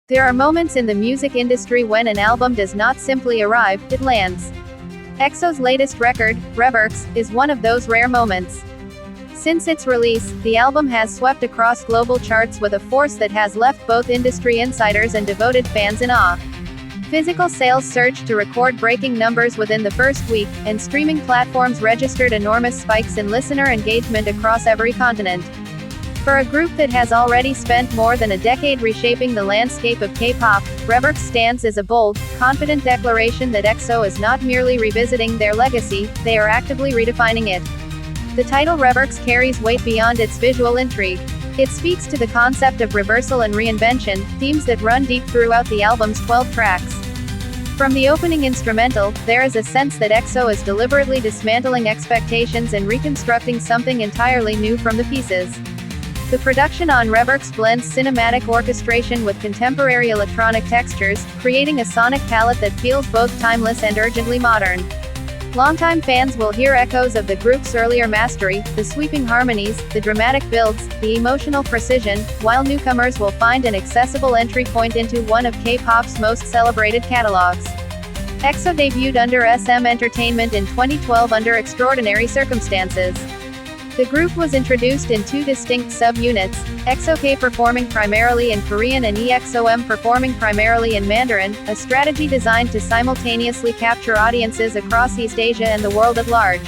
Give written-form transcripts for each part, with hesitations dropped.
There are moments in the music industry when an album does not simply arrive, it lands. EXO's latest record, REVERXE, is one of those rare moments. Since its release, the album has swept across global charts with a force that has left both industry insiders and devoted fans in awe. Physical sales surged to record-breaking numbers within the first week, and streaming platforms registered enormous spikes in listener engagement across every continent. For a group that has already spent more than a decade reshaping the landscape of K-pop, REVERXE stands as a bold, confident declaration that EXO is not merely revisiting their legacy, they are actively redefining it. The title REVERXE carries weight beyond its visual intrigue. It speaks to the concept of reversal and reinvention, themes that run deep throughout the album's 12 tracks. From the opening instrumental, there is a sense that EXO is deliberately dismantling expectations and reconstructing something entirely new from the pieces. The production on REVERXE blends cinematic orchestration with contemporary electronic textures, creating a sonic palette that feels both timeless and urgently modern. Longtime fans will hear echoes of the group's earlier mastery, the sweeping harmonies, the dramatic builds, the emotional precision, while newcomers will find an accessible entry point into one of K-pop's most celebrated catalogs. EXO debuted under SM Entertainment in 2012 under extraordinary circumstances. The group was introduced in two distinct sub-units, EXO-K performing primarily in Korean and EXO-M performing primarily in Mandarin, a strategy designed to simultaneously capture audiences across East Asia and the world at large.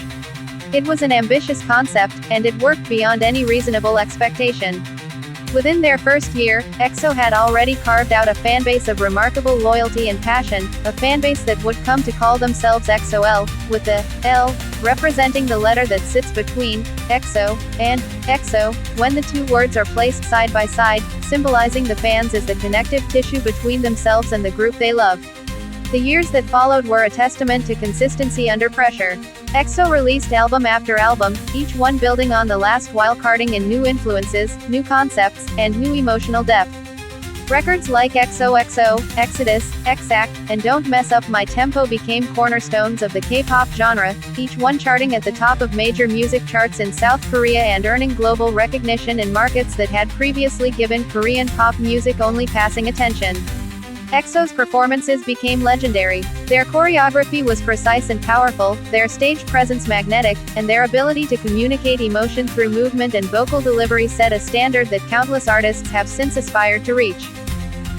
It was an ambitious concept, and it worked beyond any reasonable expectation. Within their first year, EXO had already carved out a fanbase of remarkable loyalty and passion, a fanbase that would come to call themselves EXO-L, with the L representing the letter that sits between EXO and EXO, when the two words are placed side by side, symbolizing the fans as the connective tissue between themselves and the group they love. The years that followed were a testament to consistency under pressure. EXO released album after album, each one building on the last while carding in new influences, new concepts, and new emotional depth. Records like XOXO, Exodus, Exact, and Don't Mess Up My Tempo became cornerstones of the K-pop genre, each one charting at the top of major music charts in South Korea and earning global recognition in markets that had previously given Korean pop music only passing attention. EXO's performances became legendary. Their choreography was precise and powerful, their stage presence magnetic, and their ability to communicate emotion through movement and vocal delivery set a standard that countless artists have since aspired to reach.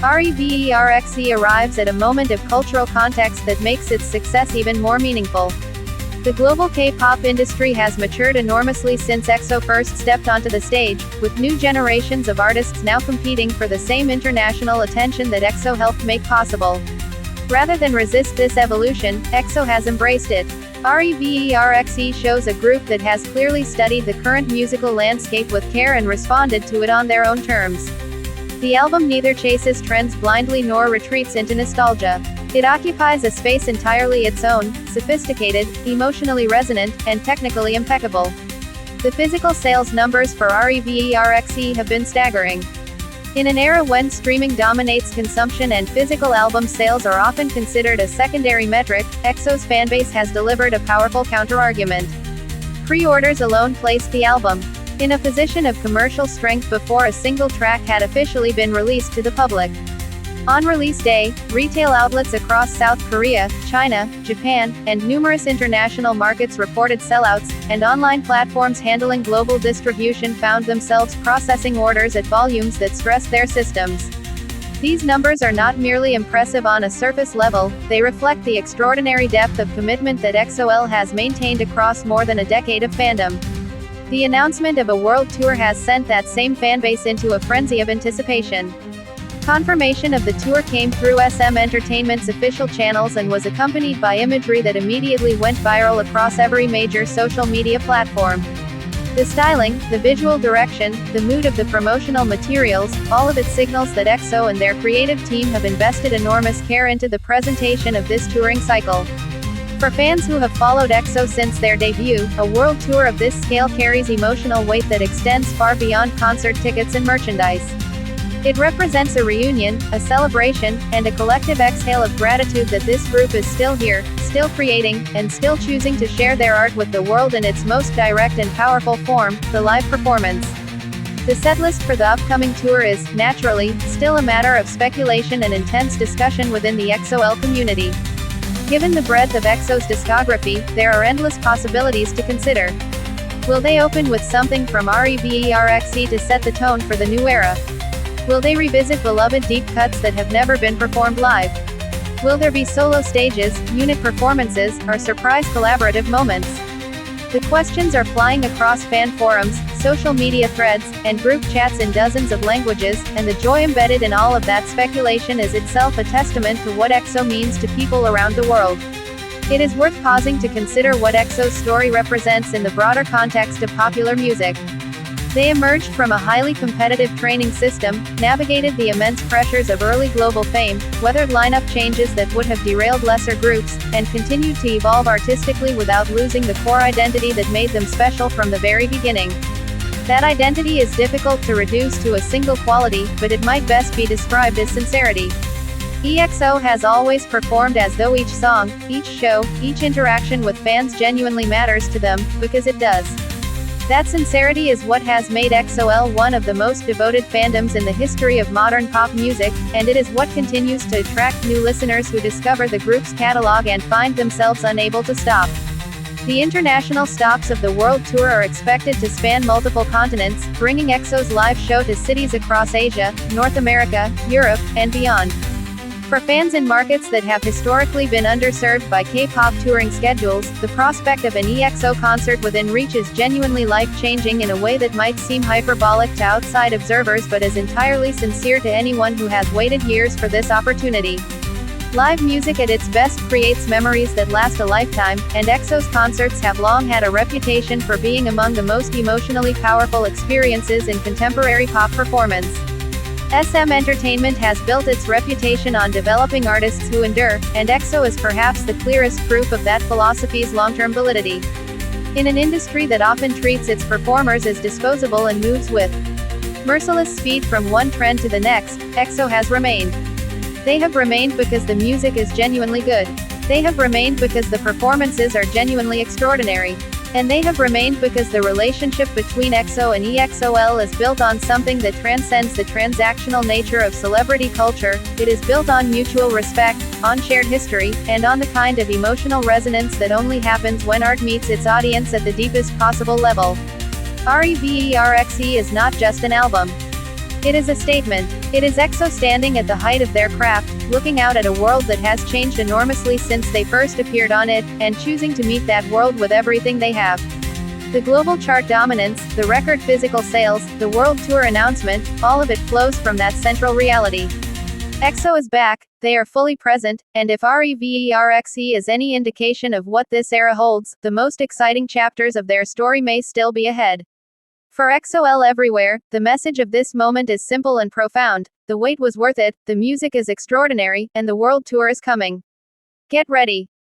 REVERXE arrives at a moment of cultural context that makes its success even more meaningful. The global K-pop industry has matured enormously since EXO first stepped onto the stage, with new generations of artists now competing for the same international attention that EXO helped make possible. Rather than resist this evolution, EXO has embraced it. REVERXE shows a group that has clearly studied the current musical landscape with care and responded to it on their own terms. The album neither chases trends blindly nor retreats into nostalgia. It occupies a space entirely its own, sophisticated, emotionally resonant, and technically impeccable. The physical sales numbers for REVERXE have been staggering. In an era when streaming dominates consumption and physical album sales are often considered a secondary metric, EXO's fanbase has delivered a powerful counterargument. Pre-orders alone placed the album in a position of commercial strength before a single track had officially been released to the public. On release day, retail outlets across South Korea, China, Japan, and numerous international markets reported sellouts, and online platforms handling global distribution found themselves processing orders at volumes that stressed their systems. These numbers are not merely impressive on a surface level, they reflect the extraordinary depth of commitment that EXO-L has maintained across more than a decade of fandom. The announcement of a world tour has sent that same fanbase into a frenzy of anticipation. Confirmation of the tour came through SM Entertainment's official channels and was accompanied by imagery that immediately went viral across every major social media platform. The styling, the visual direction, the mood of the promotional materials, all of it signals that EXO and their creative team have invested enormous care into the presentation of this touring cycle. For fans who have followed EXO since their debut, a world tour of this scale carries emotional weight that extends far beyond concert tickets and merchandise. It represents a reunion, a celebration, and a collective exhale of gratitude that this group is still here, still creating, and still choosing to share their art with the world in its most direct and powerful form, the live performance. The setlist for the upcoming tour is, naturally, still a matter of speculation and intense discussion within the EXO-L community. Given the breadth of EXO's discography, there are endless possibilities to consider. Will they open with something from REVERXE to set the tone for the new era? Will they revisit beloved deep cuts that have never been performed live? Will there be solo stages, unit performances, or surprise collaborative moments? The questions are flying across fan forums, social media threads, and group chats in dozens of languages, and the joy embedded in all of that speculation is itself a testament to what EXO means to people around the world. It is worth pausing to consider what EXO's story represents in the broader context of popular music. They emerged from a highly competitive training system, navigated the immense pressures of early global fame, weathered lineup changes that would have derailed lesser groups, and continued to evolve artistically without losing the core identity that made them special from the very beginning. That identity is difficult to reduce to a single quality, but it might best be described as sincerity. EXO has always performed as though each song, each show, each interaction with fans genuinely matters to them, because it does. That sincerity is what has made EXO-L one of the most devoted fandoms in the history of modern pop music, and it is what continues to attract new listeners who discover the group's catalog and find themselves unable to stop. The international stops of the world tour are expected to span multiple continents, bringing EXO's live show to cities across Asia, North America, Europe, and beyond. For fans in markets that have historically been underserved by K-pop touring schedules, the prospect of an EXO concert within reach is genuinely life-changing in a way that might seem hyperbolic to outside observers but is entirely sincere to anyone who has waited years for this opportunity. Live music at its best creates memories that last a lifetime, and EXO's concerts have long had a reputation for being among the most emotionally powerful experiences in contemporary pop performance. SM Entertainment has built its reputation on developing artists who endure, and EXO is perhaps the clearest proof of that philosophy's long-term validity. In an industry that often treats its performers as disposable and moves with merciless speed from one trend to the next, EXO has remained. They have remained because the music is genuinely good. They have remained because the performances are genuinely extraordinary. And they have remained because the relationship between EXO and EXO-L is built on something that transcends the transactional nature of celebrity culture. It is built on mutual respect, on shared history, and on the kind of emotional resonance that only happens when art meets its audience at the deepest possible level. REVERXE is not just an album. It is a statement. It is EXO standing at the height of their craft, looking out at a world that has changed enormously since they first appeared on it, and choosing to meet that world with everything they have. The global chart dominance, the record physical sales, the world tour announcement, all of it flows from that central reality. EXO is back, they are fully present, and if REVERXE is any indication of what this era holds, the most exciting chapters of their story may still be ahead. For EXO-L everywhere, the message of this moment is simple and profound. The wait was worth it, the music is extraordinary, and the world tour is coming. Get ready.